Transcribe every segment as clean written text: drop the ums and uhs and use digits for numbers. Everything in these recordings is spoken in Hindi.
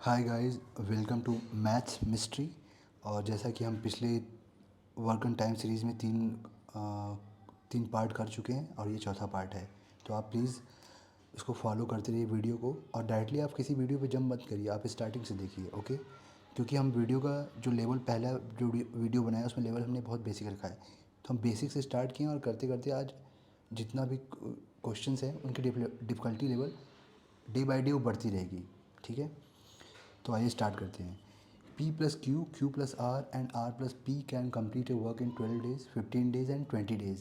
Hi guys, welcome to maths mystery. और जैसा कि हम पिछले वर्क ऑन टाइम सीरीज़ में तीन पार्ट कर चुके हैं और ये चौथा पार्ट है। तो आप प्लीज़ इसको फॉलो करते रहिए वीडियो को, और डायरेक्टली आप किसी वीडियो पे जंप मत करिए, आप स्टार्टिंग से देखिए, ओके। क्योंकि हम वीडियो का जो लेवल पहला जो वीडियो बनाया उसमें लेवल हमने बहुत बेसिक रखा है। तो हम बेसिक से स्टार्ट किए और करते करते आज जितना भी क्वेश्चंस हैं उनकी difficulty level day by day वो बढ़ती रहेगी, ठीक है। तो आइए स्टार्ट करते हैं। P plus Q, Q plus R and R plus P can complete a work in 12 days, 15 days and 20 days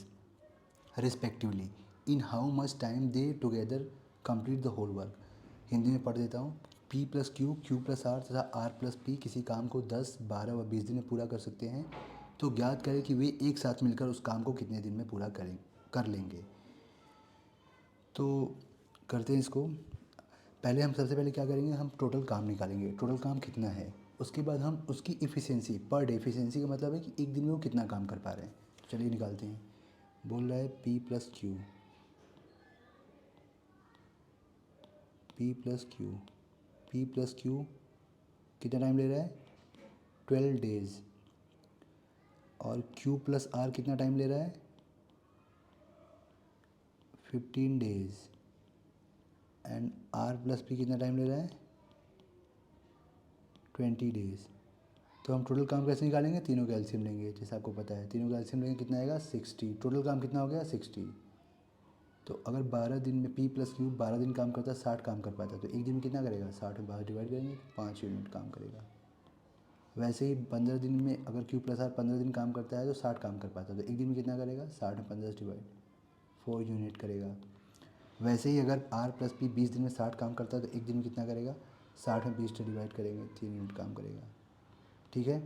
respectively. In how much time they together complete the whole work. Hindi में पढ़ देता हूँ। P plus Q, Q plus R तथा आर प्लस पी किसी काम को 10, 12 व 20 दिन में पूरा कर सकते हैं। तो ज्ञात करें कि वे एक साथ मिलकर उस काम को कितने दिन में पूरा कर लेंगे। तो करते हैं इसको। पहले हम सबसे पहले क्या करेंगे, हम टोटल काम निकालेंगे, टोटल काम कितना है। उसके बाद हम उसकी इफ़िशेंसी, पर डे इफ़िशेंसी का मतलब है कि एक दिन में वो कितना काम कर पा रहे हैं। तो चलिए निकालते हैं। बोल रहा है P plus Q, P plus Q, P plus Q कितना टाइम ले रहा है, 12 डेज़। और क्यू प्लस आर कितना टाइम ले रहा है, 15 days. And R plus P कितना टाइम ले रहा है, 20 डेज़। तो हम टोटल काम कैसे निकालेंगे, तीनों का एलसीएम लेंगे। जैसे आपको पता है तीनों का एलसीएम लेंगे कितना आएगा, 60। टोटल काम कितना हो गया, 60। तो अगर 12 दिन में पी प्लस क्यू 12 दिन काम करता है, 60 काम कर पाता है, तो एक दिन में कितना करेगा, 60 में 12 डिवाइड करेंगे, 5 यूनिट काम करेगा। वैसे ही 15 दिन में अगर क्यू प्लस आर 15 दिन काम करता है तो 60 काम कर पाता है, तो एक दिन में कितना करेगा, 60 में 15 डिवाइड, 4 यूनिट करेगा। वैसे ही अगर आर प्लस पी 20 दिन में 60 काम करता है तो एक दिन में कितना करेगा, 60 में 20 से डिवाइड करेंगे, 3 यूनिट काम करेगा, ठीक है।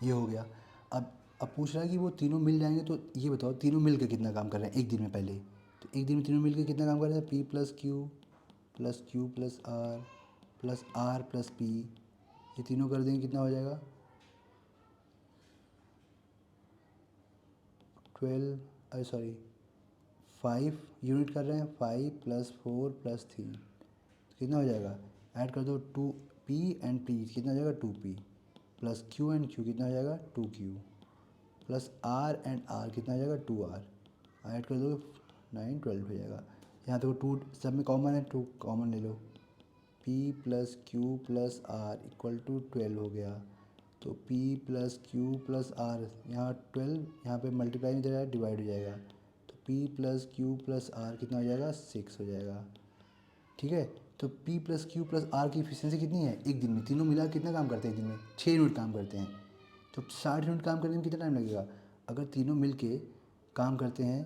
ये हो गया। अब पूछ रहा है कि वो तीनों मिल जाएंगे, तो ये बताओ तीनों मिल के कितना काम कर रहे हैं एक दिन में। पहले तो एक दिन में तीनों मिल के कितना काम कर रहे हैं, P plus Q plus R plus P, ये तीनों कर देंगे कितना हो जाएगा, 5 यूनिट कर रहे हैं, 5 प्लस 4 प्लस 3 कितना हो जाएगा, ऐड कर दो 2 पी एंड पी कितना हो जाएगा, 2 P plus Q and Q कितना हो जाएगा, 2 Q plus R and R कितना हो जाएगा, 2 आर। ऐड कर दो 9, 12 हो जाएगा। यहाँ देखो 2 सब में कॉमन है, 2 कॉमन ले लो। P plus Q plus R equal to 12 हो गया। तो P plus Q plus R, यहाँ 12 यहाँ पे मल्टीप्लाई नहीं दे रहा है, डिवाइड हो जाएगा। तो P plus Q plus R कितना हो जाएगा, 6 हो जाएगा, ठीक है। तो P plus Q plus R की इफिशियंसी कितनी है एक दिन में, तीनों मिला कितना काम करते हैं एक दिन में, 6 यूनिट काम करते हैं। तो 60 यूनिट काम करने में कितना टाइम लगेगा, अगर तीनों मिल के काम करते हैं,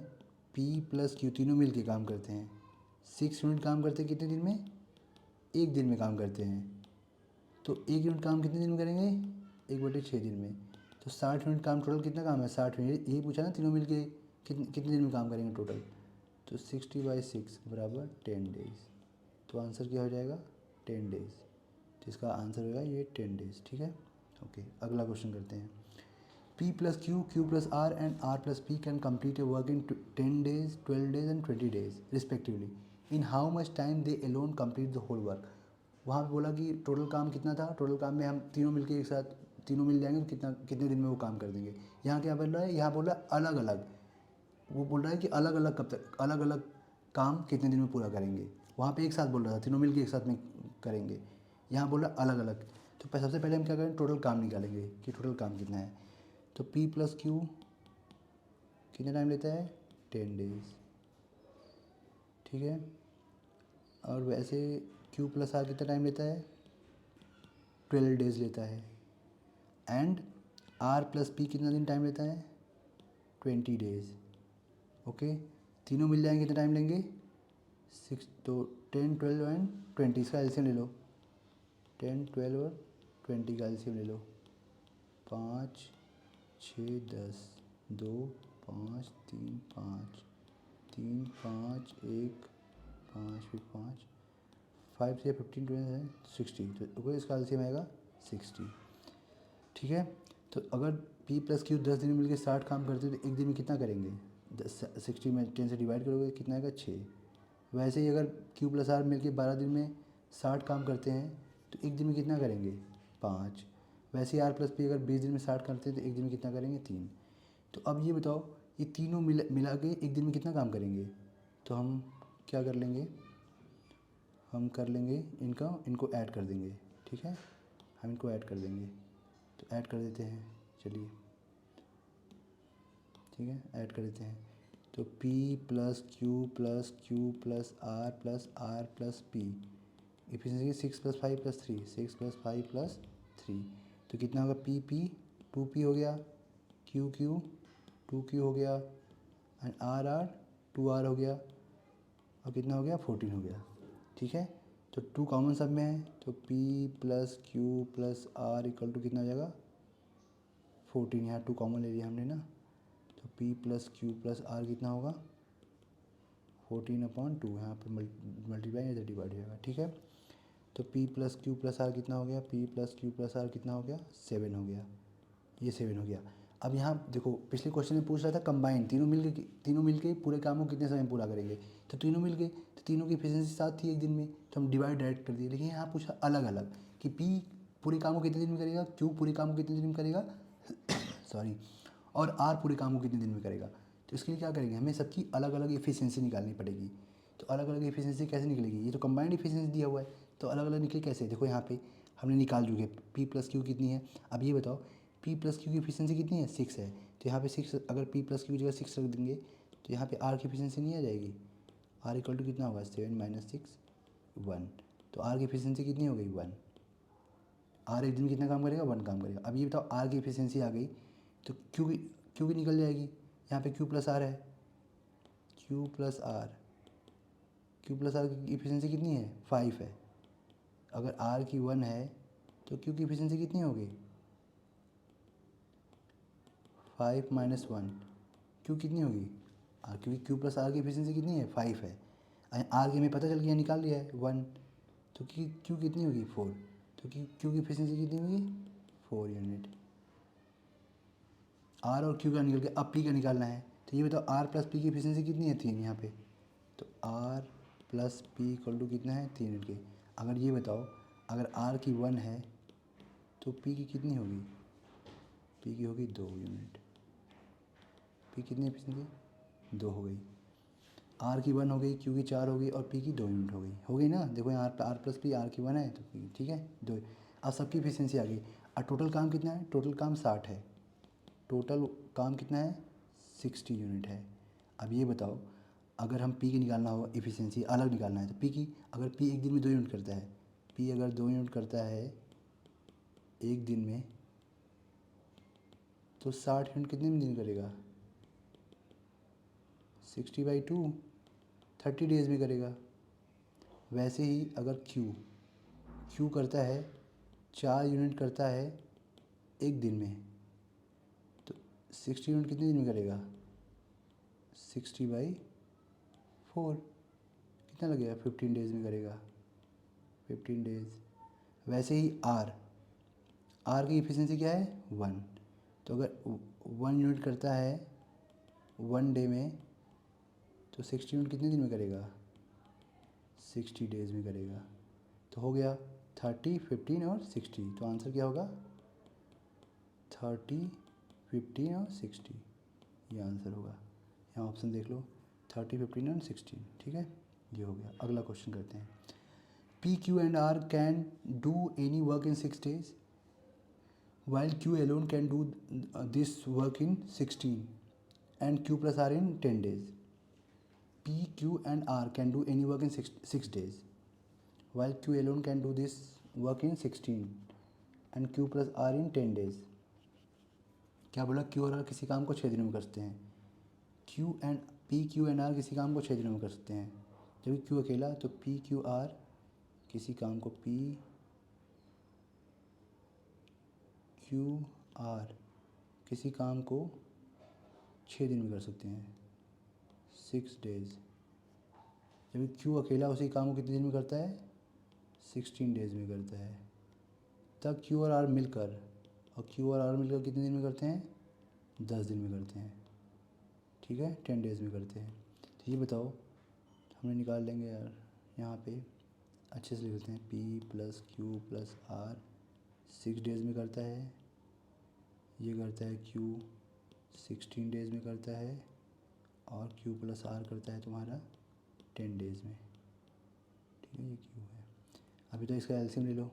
P प्लस क्यू तीनों मिल के काम करते हैं, 6 यूनिट काम करते हैं कितने दिन में, एक दिन में काम करते हैं। तो एक यूनिट काम कितने दिन में करेंगे, 1/6 दिन में। तो 60 यूनिट काम, टोटल कितना काम है, 60 यूनिट, यही पूछा ना तीनों मिल के कितने दिन में काम करेंगे टोटल। तो 60/6 बराबर 10 डेज़। तो आंसर क्या हो जाएगा, 10 डेज़। तो इसका आंसर होगा ये 10 डेज़, ठीक है। ओके, अगला क्वेश्चन करते हैं। P plus Q, Q plus R and R plus P can complete a work in 10 days, 12 days and 20 days respectively. In how much time they alone complete the whole work. वहाँ पे बोला कि टोटल काम कितना था, टोटल काम में हम तीनों मिलके एक साथ तीनों मिल जाएंगे तो कितने दिन में वो काम कर देंगे। यहाँ क्या बोल रहा है, यहाँ बोल रहा है अलग अलग, वो बोल रहा है कि अलग अलग कब तक, अलग अलग काम कितने दिन में पूरा करेंगे। वहाँ पे एक साथ बोल रहा था तीनों मिलके एक साथ में करेंगे, यहाँ बोल रहा है अलग अलग। तो सबसे पहले हम क्या करें, टोटल काम निकालेंगे कि टोटल काम कितना है। तो P प्लस क्यू कितना टाइम लेता है, 10 डेज़, ठीक है। और वैसे Q प्लस आर कितना टाइम लेता है, 12 डेज़ लेता है। एंड R प्लस पी कितना दिन टाइम लेता है, 20 डेज़, ओके। तीनों मिल जाएंगे कितना टाइम लेंगे, 6। तो 10, 12 एंड 20, इसका एलसीएम ले लो, 10, 12 और 20 का एलसीएम ले लो, 5, 6, 10, 2, 5, 3, 5, 3, 5, 1, 5, फिर 5, 5 से 15, 20 है 60। तो इसका एलसीएम आएगा 60, ठीक है। तो अगर P प्लस क्यू 10 दिन में मिलकर 60 काम करते हैं तो एक दिन में कितना करेंगे, 60 में 10 से डिवाइड करोगे कितना आएगा, 6। वैसे ही अगर Q प्लस आर मिलकर 12 दिन में 60 काम करते हैं तो एक दिन में कितना करेंगे 5। वैसे ही R+P अगर 20 दिन में स्टार्ट करते हैं तो एक दिन में कितना करेंगे 3। तो अब ये बताओ ये तीनों मिला के एक दिन में कितना काम करेंगे। तो हम क्या कर लेंगे, हम कर लेंगे इनको ऐड कर देंगे। ठीक है, हम इनको ऐड कर देंगे। तो ऐड कर देते हैं, चलिए ठीक है ऐड कर देते हैं। तो P plus Q plus Q plus R plus P efficiency 6 + 5 + 3 6 + 5 + 3 तो कितना होगा P 2P हो गया, Q 2Q हो गया एंड R 2R हो गया और कितना हो गया 14 हो गया। ठीक है, तो 2 कॉमन सब में है तो P plus Q plus R equal to कितना हो जाएगा 14। यहाँ 2 कॉमन ले लिया हमने ना, तो P plus Q plus R कितना होगा 14/2। यहाँ पर मल्टीप्लाई या डिवाइड हो जाएगा। ठीक है, तो P plus Q plus R कितना हो गया, P plus Q plus R कितना हो गया 7 हो गया, ये 7 हो गया। अब यहाँ देखो पिछले क्वेश्चन में पूछ रहा था कंबाइन तीनों मिलके पूरे काम को कितने समय में पूरा करेंगे। तो तीनों मिल गए तो तीनों की एफिशिएंसी 7 थी एक दिन में, तो हम डिवाइड डायरेक्ट कर दिए। लेकिन यहाँ पूछा अलग अलग कि P पूरे काम को कितने दिन में करेगा, Q पूरे काम को कितने दिन में करेगा सॉरी, और R पूरे काम को कितने दिन में करेगा। तो इसके लिए क्या करेंगे, हमें सबकी अलग अलग एफिशिएंसी निकालनी पड़ेगी। तो अलग अलग एफिशिएंसी कैसे निकलेगी, ये तो कंबाइंड एफिशिएंसी दिया हुआ है तो अलग अलग निकले कैसे। देखो यहाँ पे हमने निकाल चुके P प्लस क्यू कितनी है। अब ये बताओ P प्लस क्यू की एफिशिएंसी कितनी है 6 है। तो यहाँ पे 6 अगर P प्लस क्यू की जगह 6 रख देंगे तो यहाँ पे R की एफिशिएंसी नहीं आ जाएगी। R इक्वल टू कितना होगा 7 - 6 1। तो R की एफिशिएंसी कितनी हो गई 1। R एक दिन में कितना काम करेगा 1 काम करेगा। अब ये बताओ R की एफिशिएंसी आ गई तो Q की निकल जाएगी। यहाँ पे Q प्लस R है, Q प्लस R की एफिशिएंसी कितनी है 5 है। अगर R की 1 है तो Q की एफिशिएंसी कितनी होगी 5 - 1। Q कितनी होगी R, क्योंकि Q प्लस R की एफिशिएंसी कितनी है 5 है। R की हमें पता चल गया निकाल लिया है 1, तो Q कितनी होगी 4। तो Q की एफिशिएंसी कितनी होगी 4 यूनिट। R और Q का निकल के अब P का निकालना है। तो ये बताओ R प्लस P की एफिशिएंसी कितनी है 3 यहाँ पे। तो R plus P equal to कितना है 3 यूनिट के। अगर ये बताओ अगर R की 1 है तो P की कितनी होगी, P की होगी 2 यूनिट। P कितनी एफिशिएंसी 2 हो गई। R की 1 हो गई, Q की 4 हो गई और P की 2 यूनिट हो गई ना। देखो यहाँ R प्लस P R की 1 है तो P ठीक है 2। अब सबकी एफिशिएंसी आ गई। और टोटल काम कितना है, टोटल काम 60 है। टोटल काम कितना है 60 यूनिट है। अब ये बताओ अगर हम P की निकालना हो एफिशिएंसी अलग निकालना है तो P की अगर P एक दिन में 2 यूनिट करता है, P अगर 2 यूनिट करता है एक दिन में तो 60 यूनिट कितने दिन करेगा 60/2 30 डेज़ में करेगा। वैसे ही अगर Q करता है 4 यूनिट करता है एक दिन में तो 60 यूनिट कितने दिन में करेगा 60/4 कितना लगेगा 15 डेज़ में करेगा 15 डेज़। वैसे ही R की एफिशिएंसी क्या है 1। तो अगर 1 यूनिट करता है 1 डे में तो 60 यूनिट कितने दिन में करेगा 60 डेज़ में करेगा। तो हो गया 30 15 और 60। तो आंसर क्या होगा 30 15 और 60, ये आंसर होगा। यहाँ ऑप्शन देख लो 30 15 और 16। ठीक है, ये हो गया। अगला क्वेश्चन करते हैं। P Q and R can do any work in 6 days while Q alone can do this work in 16 and Q plus R in 10 days. P Q and R can do any work in 6 days while Q alone can do this work in 16 and Q plus R in 10 days. क्या बोला Q और R किसी काम को 6 दिनों में कर सकते हैं। P Q and R किसी काम को 6 दिनों में कर सकते हैं। जबकि Q अकेला तो P Q R किसी काम को P Q R किसी काम को 6 दिन में कर सकते हैं 6 डेज़। जबकि Q अकेला उसी काम को कितने दिन में करता है 16 डेज़ में करता है। तब Q और R मिलकर कितने दिन में करते हैं 10 दिन में करते हैं। ठीक है 10 डेज़ में करते हैं। तो ये बताओ हमने निकाल लेंगे यार यहाँ पे अच्छे से लिख लेते हैं। P plus Q plus R 6 days में करता है, ये करता है क्यू 16 डेज़ में करता है, और क्यू प्लस आर करता है तुम्हारा 10 डेज़ में। ठीक है, ये क्यू है। अभी तो इसका एलसीएम ले लो,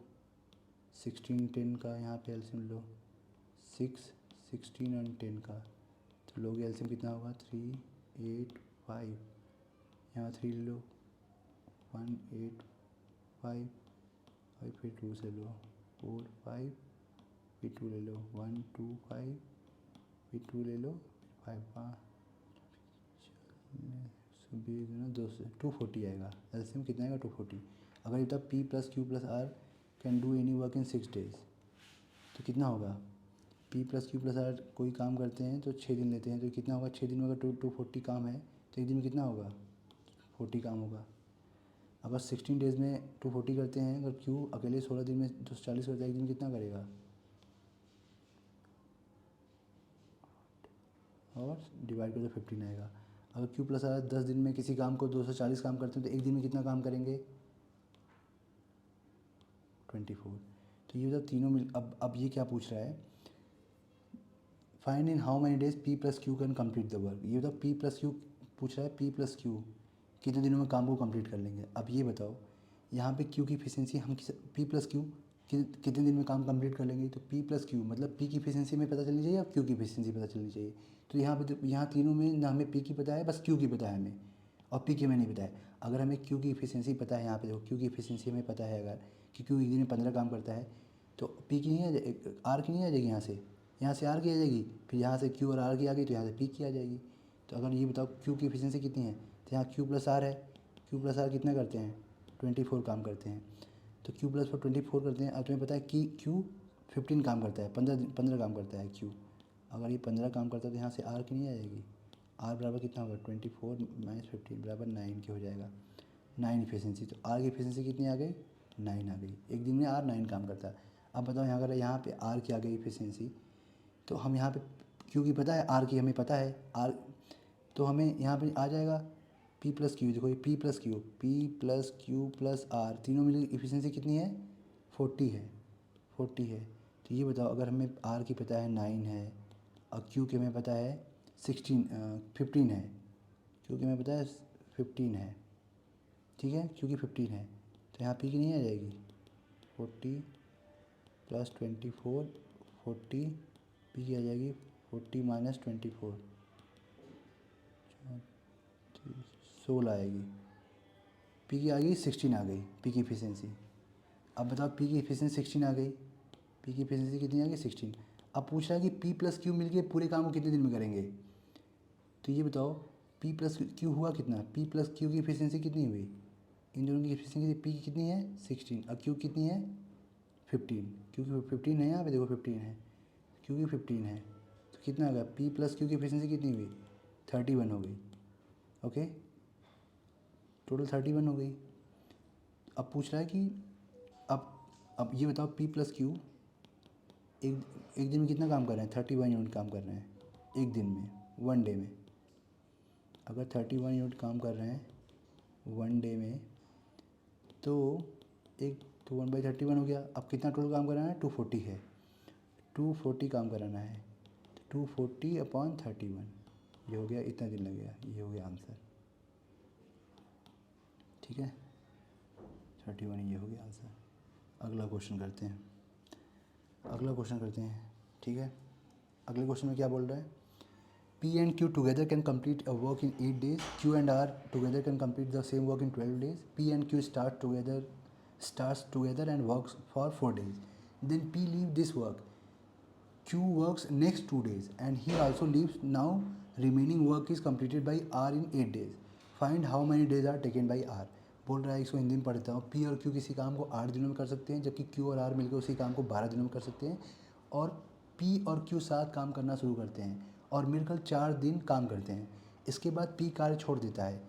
16 10 का यहाँ पे एलसीएम ले लो, 6 16 और 10 का, तो लोग एलसीएम कितना होगा 3 8 5, यहाँ 3 ले लो 1 8 5 और फिर 2 से लो 4 5, फिर 2 ले लो 1 2 5, फिर 2 ले लो 5 5 2 से 240 आएगा। एलसीएम कितना आएगा 240। अगर ये P plus Q plus R can do any work in 6 days, तो कितना होगा, P plus Q plus R कोई काम करते हैं तो 6 दिन लेते हैं, तो कितना होगा 6 दिन में अगर 240 काम है तो एक दिन में कितना होगा 40 काम होगा। अगर 16 डेज़ में 240 करते हैं, अगर क्यू अकेले 16 दिन में 240 करता है, एक दिन में कितना करेगा, और डिवाइड कर दो 15 आएगा। अगर क्यू प्लस आर 10 दिन में किसी काम को 240 काम करते हैं तो एक दिन में कितना काम करेंगे 24। तो ये जब तीनों मिल, अब ये क्या पूछ रहा है, find in how many days P plus Q can complete the work. ये बताओ पी प्लस क्यू पूछ रहा है, पी प्लस क्यू कितने दिनों में काम को कंप्लीट कर लेंगे। अब ये बताओ यहाँ पे क्यू की इफिशियंसी हम पी प्लस क्यू कितने दिन में काम कंप्लीट कर लेंगे, तो पी प्लस क्यू मतलब पी की इफिशियंसी में पता चलनी चाहिए या क्यू की इफिशियंसी पता चलनी चाहिए। तो यहाँ पे यहाँ तीनों में ना हमें पी की पता है, बस क्यू की पता है हमें, और पी की हमें नहीं पता है। अगर हमें क्यू की इफिशियंसी पता है, यहाँ पे देखो क्यू की इफिशियंसी हमें पता है, अगर कि क्यू एक दिन में 15 काम करता है, तो पी की नहीं आ जाए, आर की नहीं आ जाएगी, यहाँ से आर की आ जाएगी, फिर यहाँ से क्यू और आर की आ गई तो यहाँ से पी की आ जाएगी। तो अगर ये बताओ क्यू की इफिशियंसी कितनी है, तो यहाँ क्यू प्लस आर है, क्यू प्लस आर कितना करते हैं 24 काम करते हैं, तो क्यू प्लस 24 करते हैं। अब तुम्हें पता है कि क्यू 15 काम करता है, 15 काम करता है क्यू। अगर ये 15 काम करता है तो यहाँ से आर की नहीं आ जाएगी, आर बराबर कितना होगा 24 माइनस 15 बराबर 9 की हो जाएगा, 9 इफिशियंसी। तो आर की इफिशियंसी कितनी आ गई 9 आ गई, एक दिन में आर 9 काम करता है। अब बताओ यहाँ अगर यहाँ पे आर की आ गई इफिशियंसी, तो हम यहाँ पे क्यू की पता है, आर की हमें पता है, आर तो हमें यहाँ पे आ जाएगा पी प्लस क्यू। देखो ये P plus Q plus R तीनों मिली इफिशियंसी कितनी है 40 है, 40 है। तो ये बताओ अगर हमें आर की पता है 9 है और क्यू की हमें पता है 15 है, क्यू की हमें पता है 15 है, ठीक है, क्योंकि 15 है, तो यहाँ पी की नहीं आ जाएगी 40 प्लस 24 40, पी की आ जाएगी 40 माइनस 24 16 आएगी, पी की आ गई 16 आ गई पी की इफिशियंसी। अब बताओ पी की इफिशियंसी 16 आ गई, पी की इफिशियंसी कितनी आ गई 16। अब पूछ रहा है कि पी प्लस क्यू मिल के पूरे काम को कितने दिन में करेंगे, तो ये बताओ पी प्लस क्यू हुआ कितना, पी प्लस क्यू की इफिशियंसी कितनी हुई, इन दोनों की इफिशियंसी पी की कितनी है 16 और क्यू कितनी है 15, क्योंकि 15 है यहाँ पे देखो 15 है, क्यू की 15 है, तो कितना आ गया पी प्लस क्यू की इफिशियंसी कितनी हुई 31 हो गई। ओके, टोटल 31 हो गई। अब पूछ रहा है कि अब ये बताओ पी प्लस क्यू एक दिन में कितना काम कर रहे हैं 31 यूनिट काम कर रहे हैं एक दिन में, वन डे में। अगर 31 यूनिट काम कर रहे हैं वन डे में, तो एक तो 1/31 हो गया। अब कितना टोटल काम कराना है 240 है, 240 काम कराना है, 240/31 ये हो गया, इतना दिन लगेगा, ये हो गया आंसर। ठीक है 31 ये हो गया आंसर। अगला क्वेश्चन करते हैं, ठीक है। अगले क्वेश्चन में क्या बोल रहा है, P and Q together can complete a work in 8 days. Q and R together can complete the same work in 12 days. P and Q starts together and works for 4 days. Then P leaves this work. Q works next 2 days and he also leaves. Now remaining work is completed by R in 8 days. Find how many days are taken by R. बोल रहा है, इसको हिंदी में पढ़ता हूँ। P और Q किसी काम को 8 दिनों में कर सकते हैं, जबकि Q और R मिलकर उसी काम को 12 दिनों में कर सकते हैं। और P और Q साथ काम करना शुरू करते हैं और मिलकर 4 दिन काम करते हैं। इसके बाद P कार्य छोड़ देता है,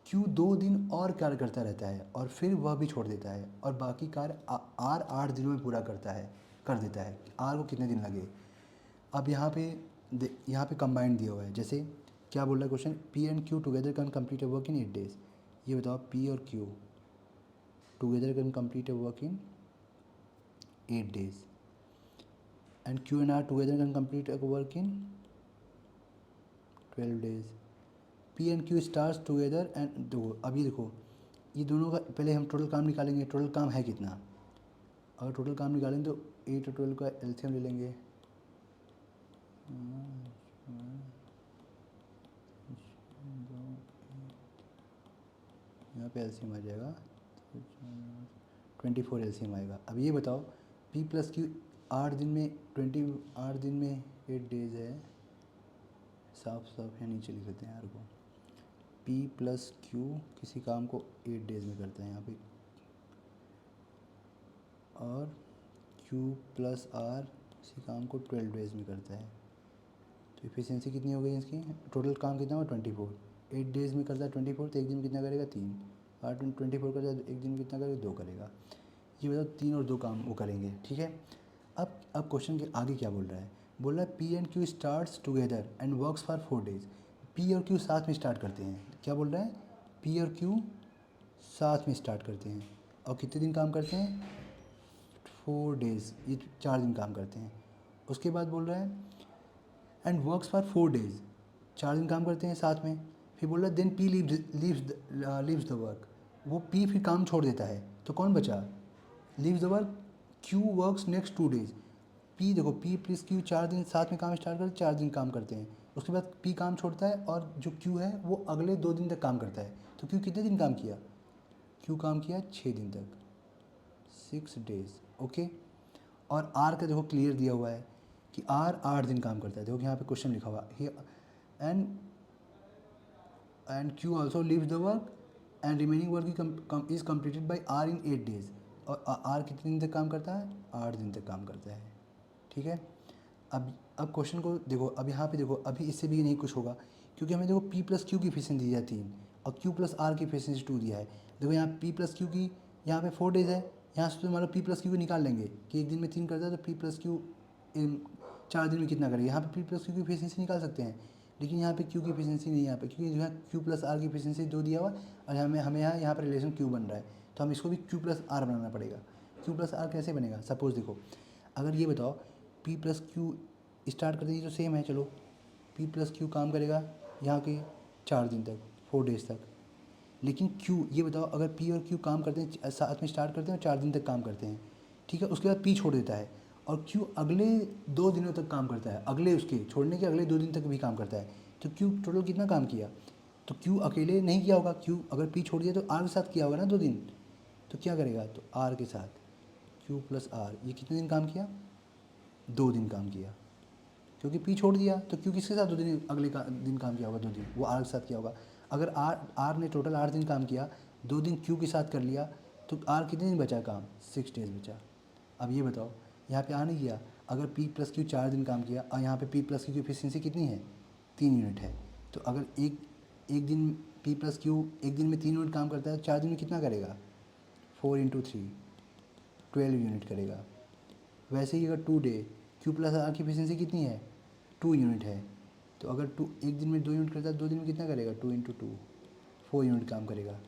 Q 2 दिन और कार्य करता रहता है और फिर वह भी छोड़ देता है, और बाकी कार्य R 8 दिनों में पूरा कर देता है। R को कितने दिन लगे। अब यहाँ पे कंबाइंड दिया हुआ है, जैसे क्या बोल रहा है question, P and Q together can complete a work in 8 days. ये बताओ P और Q together can complete a work in 8 days, and Q and R together can complete a work in 12 days. P and Q starts together and देखो अभी देखो ये दोनों का पहले हम टोटल काम निकालेंगे, टोटल काम है कितना। अगर टोटल काम निकालेंगे तो 8 और 12 का एलसीएम ले लेंगे। यहाँ पे एलसीएम आ जाएगा 24 एलसीएम आएगा। अब ये बताओ P प्लस Q 8 दिन में 8 दिन में 8 डेज है, साफ साफ यहाँ नीचे लिख देते हैं यार को। P प्लस Q किसी काम को 8 डेज में करता है यहाँ पे, और Q प्लस R किसी काम को 12 डेज में करता है। तो इफिशियंसी कितनी हो गई इसकी, टोटल काम कितना हुआ 24, 8 डेज में करता है 24, तो एक दिन में कितना करेगा 3, 8 में 24 करता है तो एक दिन में कितना करेगा 2 करेगा। ये बताओ 3 और 2 काम वो करेंगे, ठीक है। अब क्वेश्चन के आगे क्या बोल रहा है, बोल रहा है P and Q starts together and works for 4 days. P और Q साथ में स्टार्ट करते हैं, क्या बोल रहा है, P और Q साथ में स्टार्ट करते हैं और कितने दिन काम करते हैं 4 डेज, ये 4 दिन काम करते हैं। उसके बाद बोल रहा है एंड वर्क्स फॉर 4 डेज, 4 दिन काम करते हैं साथ में। फिर बोल रहा है then P leaves the work, वो P फिर काम छोड़ देता है, तो कौन बचा, leaves the work, Q works next 2 days. P देखो P प्लस Q 4 दिन साथ में काम स्टार्ट करते, 4 दिन काम करते हैं। उसके बाद P काम छोड़ता है और जो Q है वो अगले 2 दिन तक काम करता है। तो Q कितने दिन काम किया, Q काम किया 6 दिन तक, 6 डेज, ओके। और R का देखो क्लियर दिया हुआ है कि R 8 दिन काम करता है, देखो यहाँ पे क्वेश्चन लिखा हुआ है and Q also leaves the work and remaining work is completed by R in 8 days. और R कितने दिन तक काम करता है, 8 दिन तक काम करता है, ठीक है। अब क्वेश्चन को देखो, अब यहाँ पे देखो अभी इससे भी नहीं कुछ होगा, क्योंकि हमें देखो P प्लस Q की एफिशिएंसी दी है 3 और Q प्लस R की एफिशिएंसी 2 दिया है। देखो यहाँ P प्लस Q की यहाँ पे 4 डेज है, यहाँ से तो मतलब P प्लस Q को निकाल लेंगे कि एक दिन में 3 करता है तो P प्लस Q 4 दिन में कितना करेगा। यहाँ पे P प्लस Q की एफिशिएंसी निकाल सकते हैं, लेकिन यहाँ पे Q की एफिशिएंसी नहीं है यहाँ पे, क्योंकि जो है Q प्लस R की एफिशिएंसी 2 दिया हुआ और हमें यहाँ पर रिलेशन Q बन रहा है, तो हम इसको भी Q प्लस R बनाना पड़ेगा। Q प्लस R कैसे बनेगा, सपोज़ देखो अगर ये बताओ P प्लस Q स्टार्ट कर देंगे तो सेम है, चलो P प्लस Q काम करेगा यहाँ के 4 दिन तक, 4 डेज तक। लेकिन Q ये बताओ अगर P और Q काम करते हैं साथ में स्टार्ट करते हैं और 4 दिन तक काम करते हैं, ठीक है। उसके बाद P छोड़ देता है और Q अगले 2 दिनों तक काम करता है, अगले उसके छोड़ने के अगले 2 दिन तक भी काम करता है। तो Q टोटल कितना काम किया, तो Q अकेले नहीं किया होगा, Q अगर P छोड़ दिया तो R के साथ किया होगा ना 2 दिन, तो क्या करेगा, तो R के साथ Q प्लस R, ये कितने दिन काम किया, 2 दिन काम किया, क्योंकि P छोड़ दिया तो Q किसके साथ 2 दिन अगले दिन काम किया होगा, 2 दिन वो R के साथ किया होगा। अगर R ने टोटल 8 दिन काम किया, 2 दिन Q के साथ कर लिया, तो R कितने दिन बचा काम, 6 डेज बचा। अब ये बताओ यहाँ पे नहीं किया, अगर P प्लस Q 4 दिन काम किया और यहाँ पे P प्लस Q की एफिशिएंसी कितनी है, 3 यूनिट है, तो अगर एक दिन P प्लस Q एक दिन में 3 यूनिट काम करता है, 4 दिन में कितना करेगा, 4 इंटू 3 12 यूनिट करेगा। वैसे ही अगर 2 डे Q प्लस R की एफिशिएंसी कितनी है, 2 यूनिट है, तो अगर एक दिन में 2 यूनिट करता है, 2 दिन में कितना करेगा, 2 इंटू 2 4 यूनिट काम करेगा,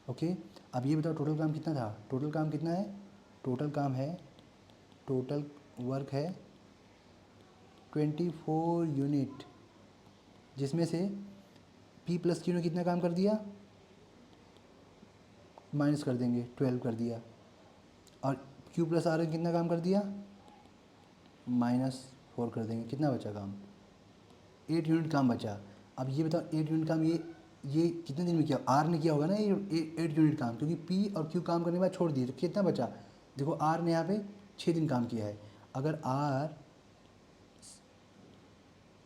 ओके। अब ये बताओ टोटल काम कितना था, टोटल काम कितना है, टोटल काम है, टोटल वर्क है 24 यूनिट, जिसमें से P प्लस Q ने कितना काम कर दिया, माइनस कर देंगे 12 कर दिया, और Q प्लस R ने कितना काम कर दिया, -4 कर देंगे, कितना बचा काम, 8 यूनिट काम बचा। अब ये बताओ 8 यूनिट काम ये कितने दिन में किया, R ने किया होगा ना ये 8 यूनिट काम, क्योंकि P और Q काम करने के बाद छोड़ दिए, तो कितना बचा, देखो R ने यहाँ पे 6 दिन काम किया है। अगर R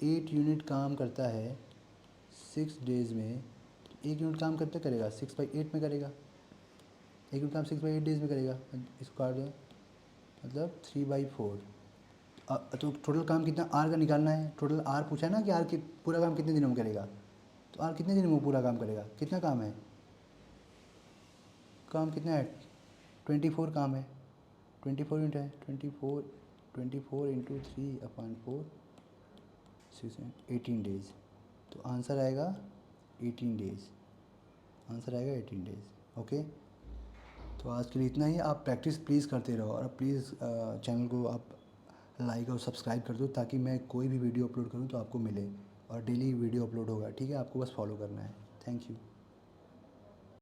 8 यूनिट काम करता है 6 डेज़ में, 1 यूनिट काम कब तक करेगा, 6/8 में करेगा, 1 यूनिट काम 6/8 डेज़ में करेगा, इसको काट दो, मतलब 3/4। तो टोटल काम कितना R का निकालना है, टोटल R पूछा है ना कि R के पूरा काम कितने दिनों में करेगा, तो R कितने दिनों में पूरा काम करेगा, कितना काम है, काम कितना है, 24 काम है, 24 यूनिट है, 24 इंटू 3/4 18 डेज़, तो आंसर आएगा 18 डेज़, आंसर आएगा 18 डेज़, ओके। तो आज के लिए इतना ही। आप प्रैक्टिस प्लीज़ करते रहो और प्लीज़ चैनल को आप लाइक और सब्सक्राइब कर दो ताकि मैं कोई भी वीडियो अपलोड करूँ तो आपको मिले, और डेली वीडियो अपलोड होगा, ठीक है? आपको बस फॉलो करना है। Thank you.